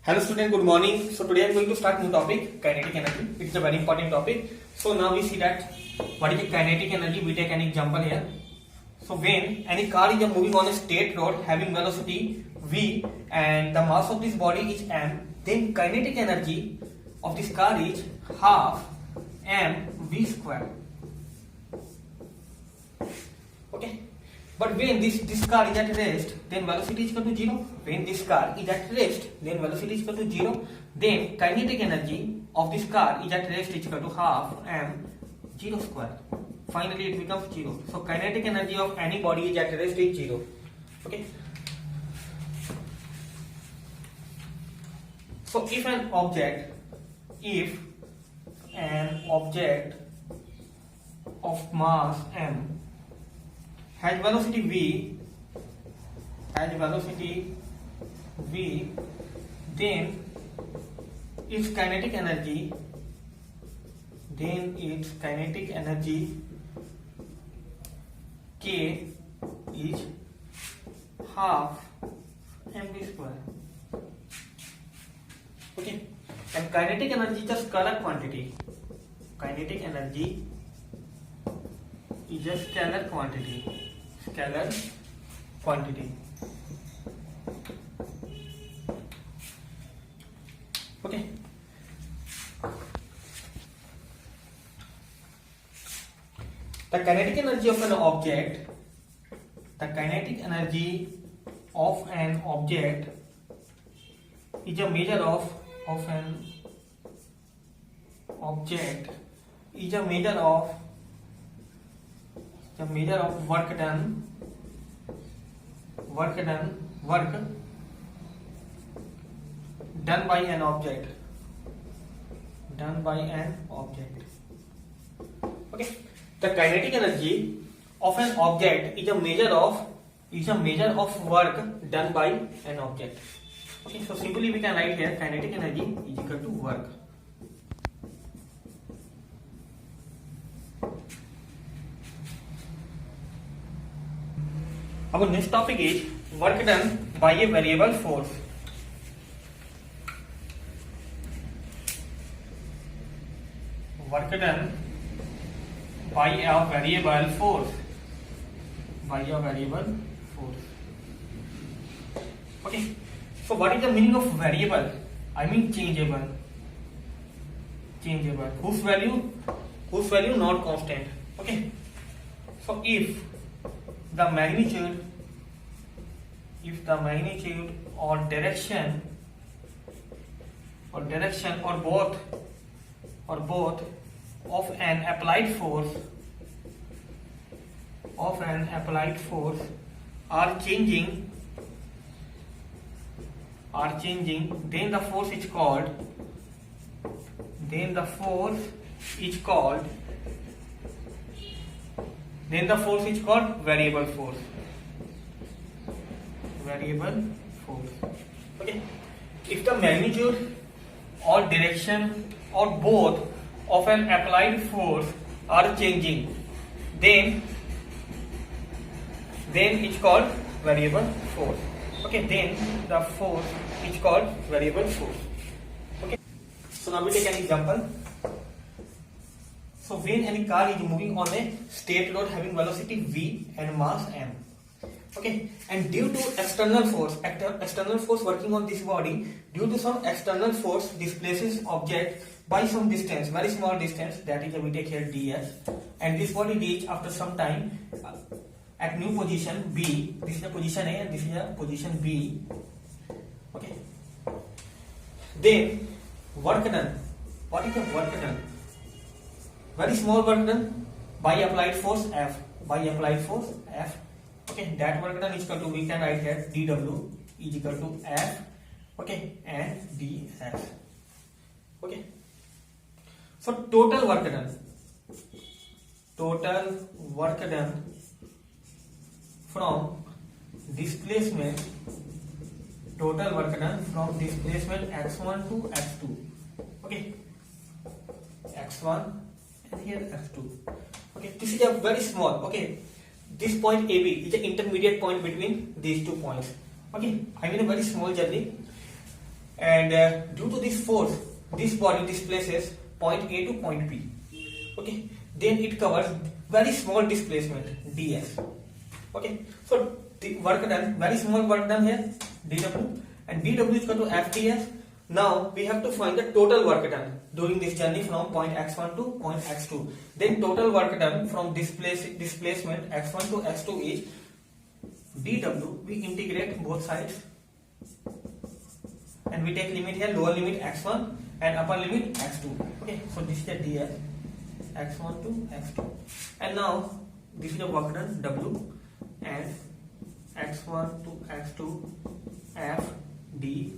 Hello student, good morning. So today I am going to start new topic, kinetic energy. It is a very important topic. So now we see that what is the kinetic energy. We take an example here. So when any car is moving on a straight road having velocity v and the mass of this body is m, then kinetic energy of this car is half m v square. Okay. But when this car is at rest, then velocity is equal to 0. When this car is at rest, then velocity is equal to 0. Then kinetic energy of this car is at rest is equal to half m 0 square. Finally it becomes 0. So kinetic energy of any body is at rest is 0. Okay. So if an object of mass m has velocity v, then its kinetic energy k is half mv square. Okay, and kinetic energy is a scalar quantity. Kinetic energy is a scalar quantity. Okay. The kinetic energy of an object is a measure of work done by an object. Okay, the kinetic energy of an object is a measure of work done by an object. Okay, so simply we can write here kinetic energy is equal to work. Our next topic is work done by a variable force. Work done by a variable force. Okay. So what is the meaning of variable? I mean changeable. Whose value not constant. Okay. So if the magnitude or direction or both of an applied force are changing, then the force is called variable force. Okay. If the magnitude or direction or both of an applied force are changing, then it's called variable force. Okay, then the force is called variable force. Okay. So now we take an example. So when any car is moving on a straight road having velocity v and mass m, okay, and due to external force working on this body, due to some external force displaces object by some distance, very small distance, that is we take here ds, and this body reach after some time at new position b. This is the position A and this is the position B. Okay. Then work done. What is the work done? Very small work done by applied force F. Okay, that work done is equal to, we can write here dW is equal to F. Okay, and dS. Okay. So total work done from displacement x1 to x2. Okay, x1 and here x2. Okay, this is a very small. Okay, this point AB is an intermediate point between these 2 points. Okay, I mean a very small journey. and due to this force, this body displaces point A to point B. Okay, then it covers very small displacement ds. Okay, so the work done, very small work done here, dw, and dw is equal to f ds. Now we have to find the total work done during this journey from point x1 to point x2. Then total work done from displacement x1 to x2 is dw. We integrate both sides and we take limit here, lower limit x1 and upper limit x2. Okay, so this is the ds, x1 to x2, and now this is the work done w, and x1 to x2 f ds.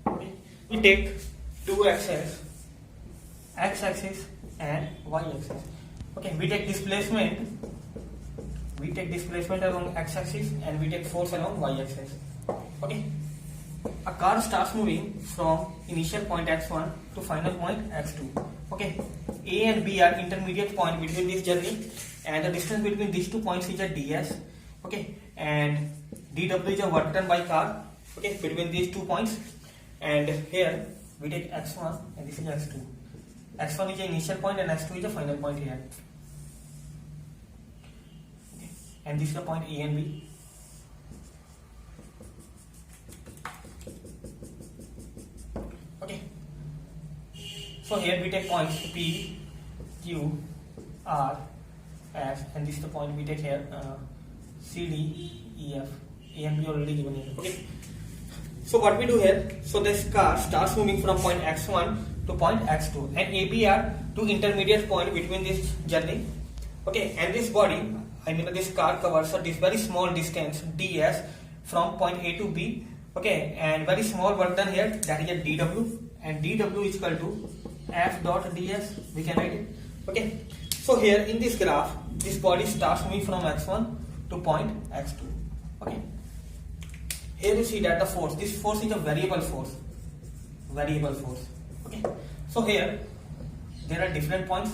Okay, we take two axes, x axis and y axis. Okay, we take displacement along x axis and we take force along y axis. Okay, a car starts moving from initial point x1 to final point x2. Okay, A and B are intermediate point between this journey, and the distance between these 2 points is a ds. Okay, and dw is a work done by car, okay, between these 2 points. And here we take x1 and this is x2. x1 is the initial point and x2 is the final point here. Okay, and this is the point A and B. Okay, so here we take points P, Q, R, F, and this is the point we take here, C, D, E, F. A and B already given here. Okay, so what we do here, so this car starts moving from point x1 to point x2, and AB are two intermediate points between this journey. Okay, and this body, I mean this car covers this very small distance ds from point A to B. Okay, and very small work done here, that is a dw, and dw is equal to f dot ds. We can write it. Okay, so here in this graph, this body starts moving from x1 to point x2. Okay, here you see that the force, this force is a variable force. Okay, so here there are different points.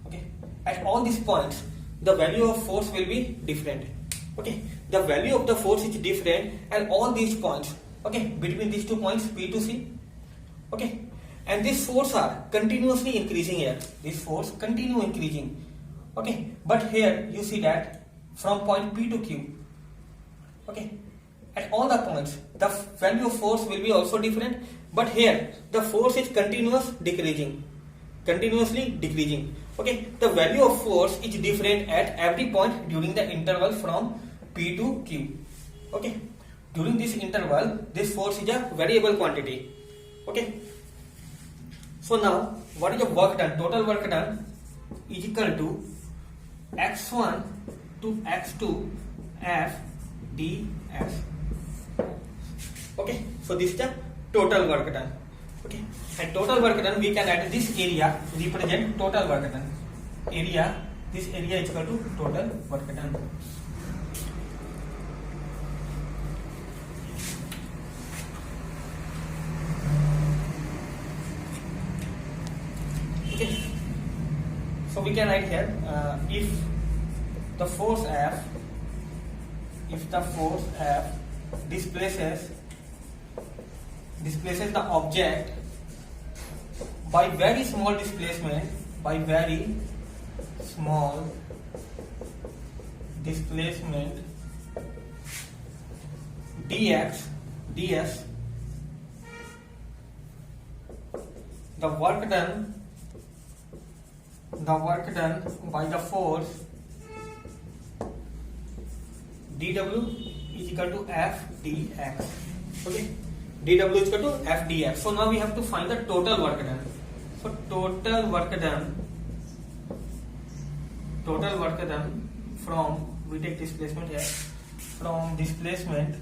Okay, at all these points the value of force will be different. Okay, the value of the force is different at all these points. Okay, between these 2 points P to C. Okay, and this force are continuously increasing here. This force continue increasing. Okay, but here you see that from point P to Q. Okay, at all the points the value of force will be also different, but here the force is continuously decreasing. Okay, the value of force is different at every point during the interval from P to Q. Okay, during this interval this force is a variable quantity. Okay, so now what is the work done? Total work done is equal to x1 to x2 f ds. Okay, so this is the total work done. Okay, and total work done we can add this area to represent total work done. This area is equal to total work done. Okay, so we can write here, if the force F displaces the object by very small displacement, ds, the work done by the force dw is equal to f dx. Okay, dw is equal to f dx. So now we have to find the total work done. So total work done from, we take displacement here, from displacement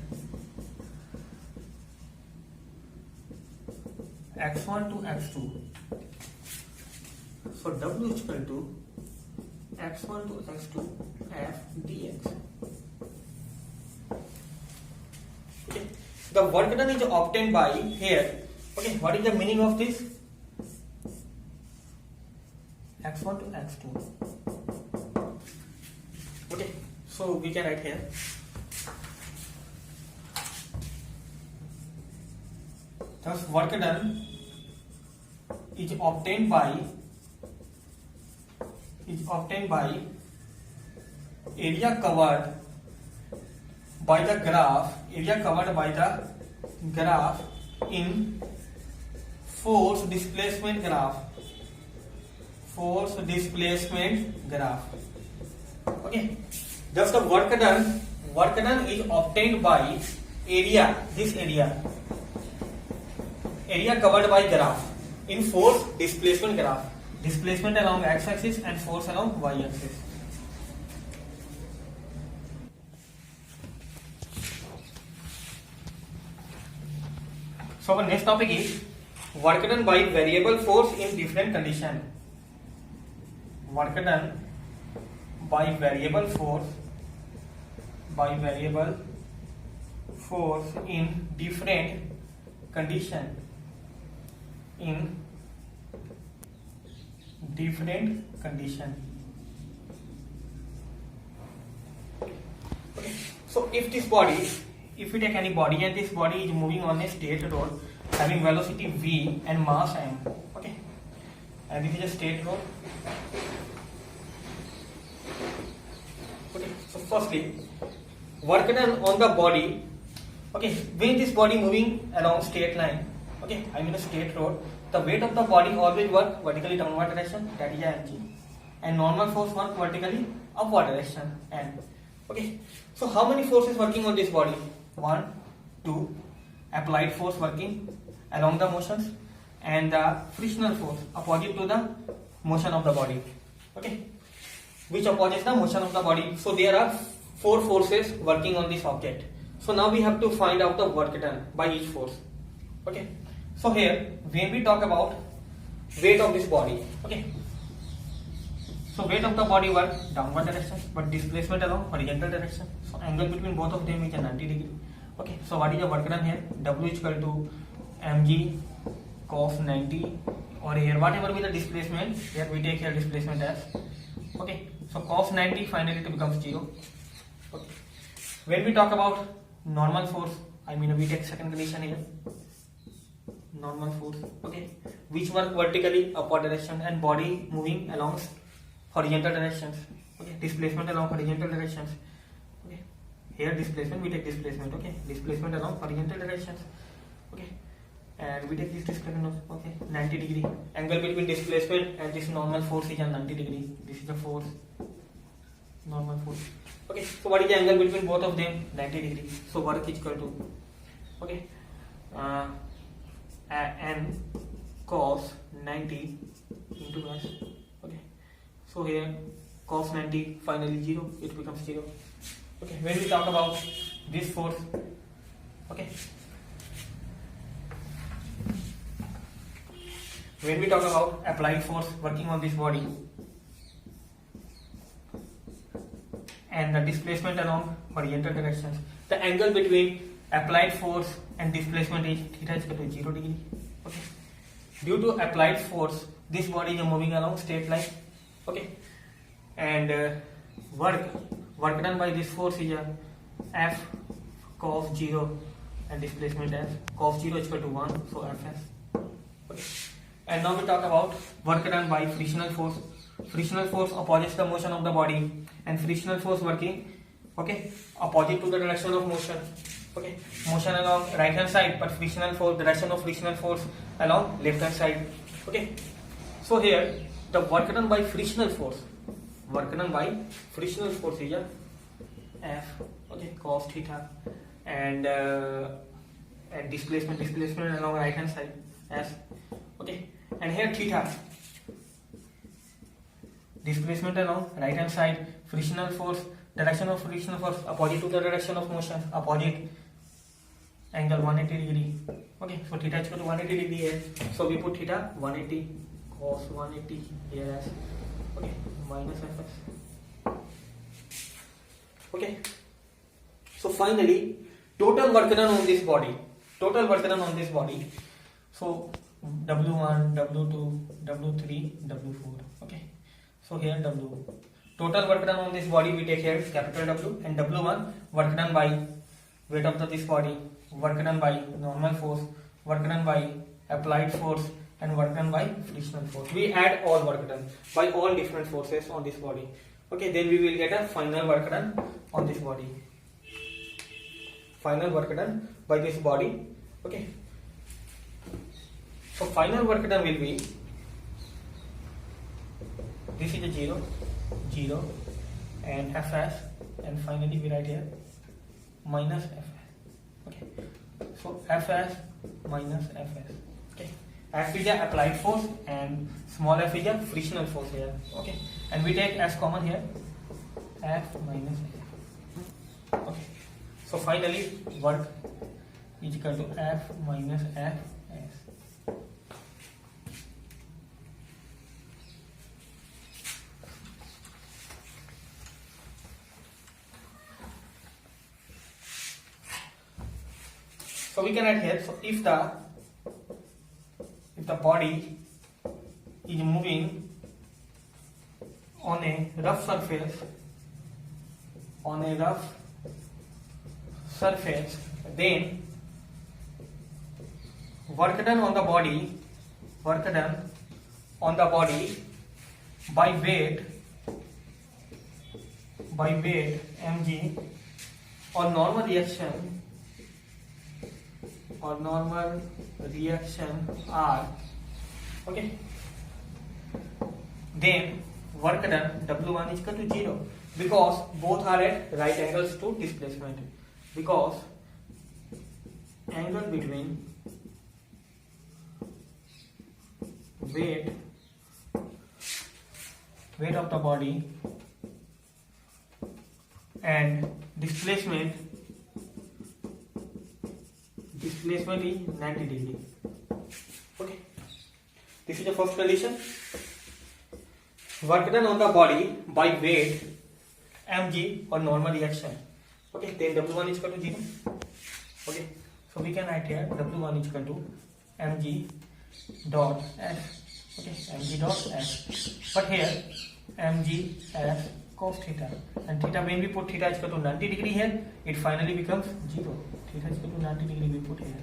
x1 to x2. So w is equal to x1 to x2 f dx. Okay, the work done is obtained by here. Okay, what is the meaning of this? x1 to x2. Okay, so we can write here thus work done is obtained by area covered by the graph in force displacement graph. Okay, thus the work done is obtained by area covered by graph in force displacement graph. Displacement along x-axis and force along y-axis. So our next topic is work done by variable force in different condition. Work done by variable force in different condition. Okay. So if we take any body and this body is moving on a straight road having velocity v and mass m, okay, and this is a straight road. Okay, so firstly, work done on the body. Okay, when this body moving along straight line, okay, I mean a straight road, the weight of the body always work vertically downward direction, that is mg, and normal force work vertically upward direction, n. Okay, so how many forces working on this body? 1, 2, applied force working along the motions, and the frictional force opposite to the motion of the body. Okay, which opposes the motion of the body. So there are 4 forces working on this object. So now we have to find out the work done by each force. Okay, so here when we talk about weight of this body, okay, so weight of the body work downward direction but displacement along horizontal direction. So angle between both of them is a 90 degree. Okay, so what is the work done here? W is equal to mg cos 90, or here whatever be the displacement, here we take here displacement as, okay, so cos 90 finally it becomes 0. Okay, when we talk about normal force, I mean we take second condition here, normal force, okay, which work vertically upward direction and body moving along horizontal directions. Okay, displacement along horizontal directions. Okay, here displacement, we take displacement. Okay, displacement along horizontal directions. Okay, and we take this displacement of, okay, 90 degree. Angle between displacement and this normal force is a 90 degree. This is the force, normal force. Okay, so what is the angle between both of them? 90 degree. So work is equal to, okay, n cos 90 into s. Okay, so here cos 90 finally 0, it becomes 0. Okay, when we talk about this force, okay, when we talk about applied force working on this body and the displacement along horizontal directions, the angle between applied force and displacement is theta is equal to 0 degree. Okay, due to applied force this body is moving along straight line. Okay, and work done by this force is f cos 0 and displacement as cos 0 is equal to 1, so fs. Okay, and now we talk about work done by frictional force. Frictional force opposes the motion of the body, and frictional force working, okay, opposite to the direction of motion. Okay, motion along right hand side, but frictional force, direction of frictional force along left hand side. Okay, so here the work done by frictional force, is a f, okay, cos theta, and displacement along right hand side as, okay, and here theta, displacement along right hand side, frictional force, direction of frictional force opposite to the direction of motion, opposite, angle 180 degree. Okay, so theta is equal to 180 degree here, so we put theta 180 cos 180 here as, okay, minus fs. Okay, so finally total work done on this body, so W1, W2, W3, W4. Okay, so here W, total work done on this body we take here capital W, and W1 work done by weight of this body, work done by normal force, work done by applied force, and work done by frictional force. We add all work done by all different forces on this body. Okay, then we will get a final work done on this body. Final work done by this body. Okay. So final work done will be, this is a 0, 0, and Fs, and finally we write here minus Fs. Okay. So Fs minus Fs. Okay. F is a applied force and small f is a frictional force here. Okay. And we take S common here. F minus F. Okay. So finally work is equal to F minus Fs. So we can add here. So if the body is moving on a rough surface, then work done on the body by weight mg, or normal reaction R. Okay. Then work done W1 is equal to 0, because both are at right angles to displacement, because angle between weight of the body and displacement is 90 degree. Okay, this is the first condition. Work done on the body by weight mg, or normal reaction. Okay, then W1 is equal to 0. Okay, so we can write here W1 is equal to mg dot s. Okay, mg dot s. But here mg as cos theta, and theta, when we put theta is equal to 90 degree here, it finally becomes 0. Theta is equal to 90 degree we put here.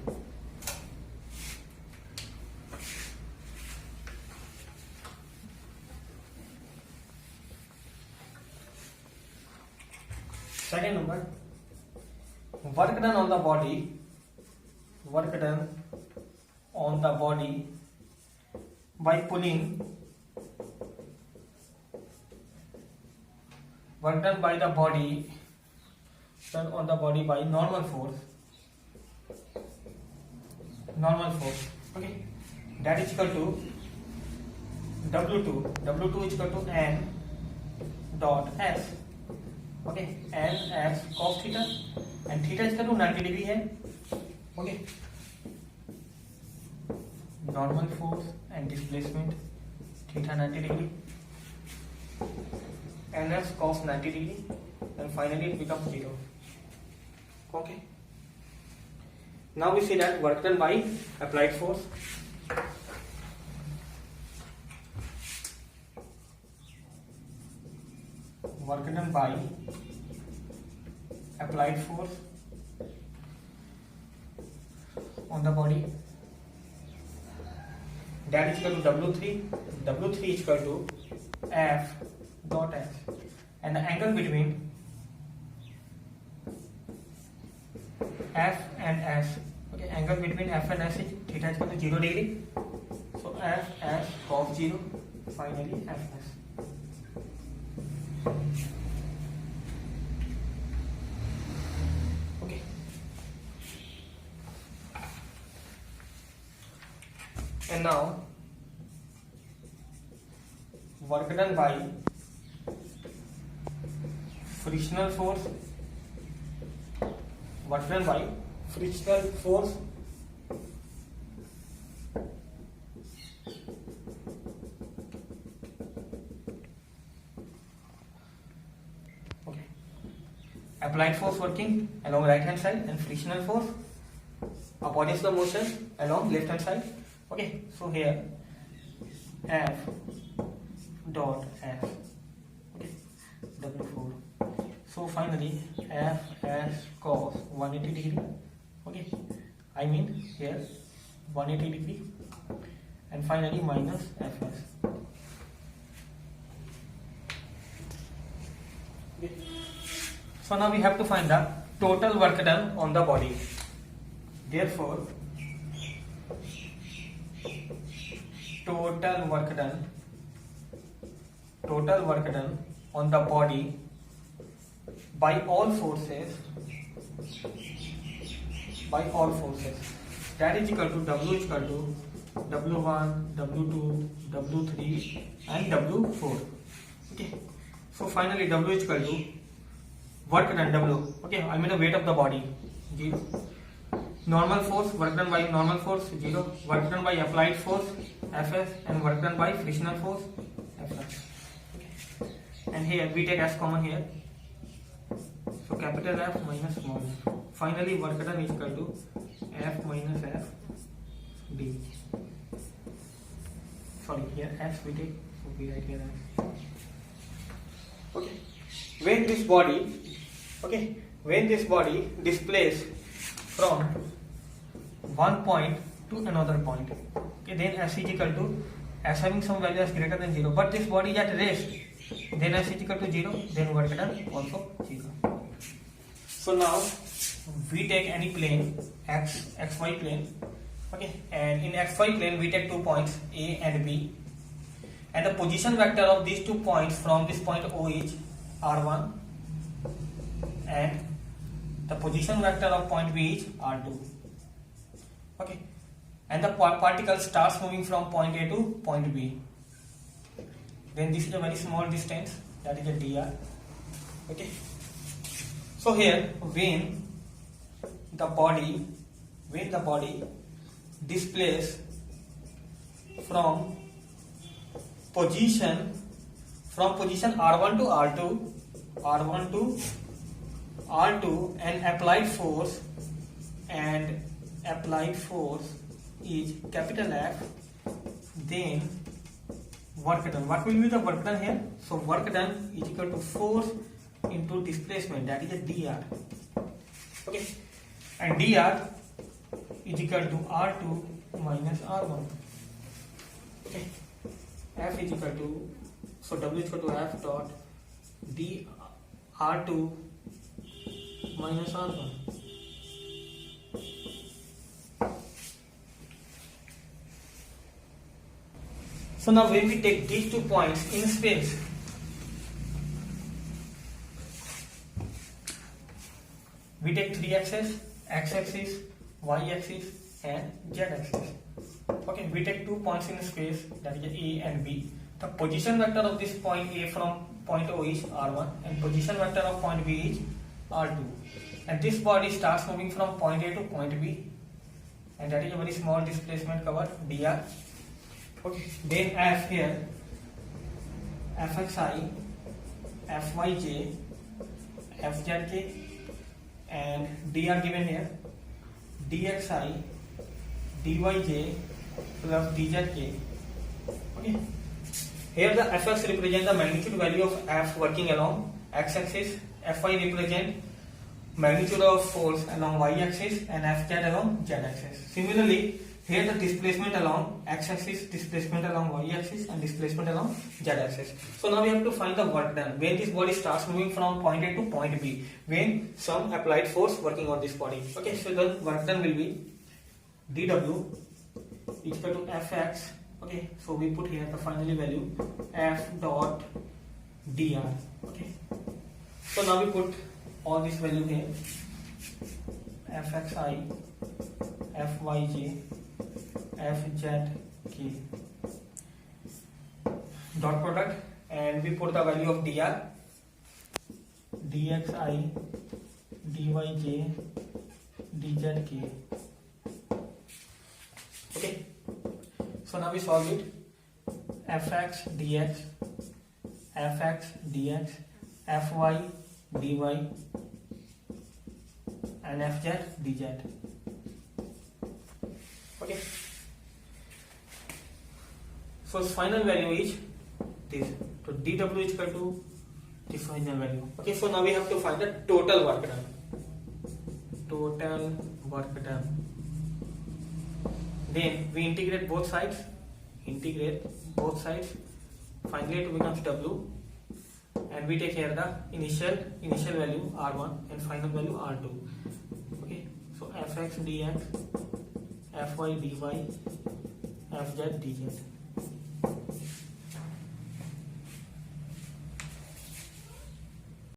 Second number, work done on the body by pulling, work done by the body done on the body by normal force. Okay, that is equal to W2 is equal to N dot S. Okay, N as cos theta, and theta is equal to 90 degree here. Okay, normal force and displacement, theta 90 degree, N as cos 90 degree, and finally it becomes 0. Okay, now we see that work done by applied force. Work done by applied force on the body, that is equal to W3 is equal to F dot S, and the angle between F and S, okay, angle between F and S is theta is equal to 0 degree, so F as cos 0, finally F S. Okay, and now work done by frictional force. Work done by frictional force applied force working along right hand side, and frictional force opposite the motion along left hand side. Okay, so here F dot F, okay, W4. So finally F as cos 180 degree. Okay, I mean here 180 degree, and finally minus Fs. Okay. So now we have to find the total work done on the body. Therefore, total work done on the body by all forces that is equal to W is equal to W1, W2, W3 and W4. Okay. So finally W is equal to work done W. Okay, I mean the weight of the body 0. Normal force, work done by normal force 0. Work done by applied force Fs, and work done by frictional force Fs. Okay. And here we take S common here. So capital F minus small f. Finally work done is equal to F minus F D. Sorry, here F we take, so we write here F. Okay. When this body displaces from one point to another point, okay, then S is equal to S having some value as greater than 0, but this body is at rest, then S is equal to 0, then work done also 0. So now we take any plane xy plane, okay, and in xy plane we take 2 points A and B, and the position vector of these 2 points from this point O is R1, and the position vector of point B is R2. Okay, and the particle starts moving from point A to point B. Then this is a very small distance, that is a dr. Okay. So here when the body displaces from position R1 to R2 and applied force is capital F, then work done. What will be the work done here? So work done is equal to force into displacement, that is a dr. Okay, and dr is equal to R2 minus R1. Okay, F is equal to, so W is equal to F dot d R2 minus R1. So now when we take these 2 points in space, we take 3 axes, x-axis, y-axis and z-axis. Okay, we take 2 points in space, that is A and B. The position vector of this point A from point O is R1, and position vector of point B is R2. And this body starts moving from point A to point B, and that is a very small displacement covered dr. Okay, then F here, Fxi, Fyj, Fzk, and dr given here, dxi, dyj plus dzk. Okay, here the Fx represent the magnitude value of F working along x-axis, Fy represent magnitude of force along y-axis, and Fz along z-axis. Similarly, here the displacement along x-axis, displacement along y-axis, and displacement along z-axis. So now we have to find the work done when this body starts moving from point A to point B, when some applied force working on this body. Okay, so the work done will be dW is equal to Fx. Okay, so we put here the final value F dot dr. Okay, so now we put all this value here, Fxi, Fyj, Fzk, dot product, and we put the value of dr, dxi, dyj, dzk. Okay, so now we solve it. Fx dx, Fy dy, and Fz dz. Okay, so its final value is this. So dW is equal to this final value. Okay, so now we have to find the total work done. Then we integrate both sides. Finally it becomes w, and we take here the initial value r1 and final value r2. Okay, so fx dx, fy dy, fz dz.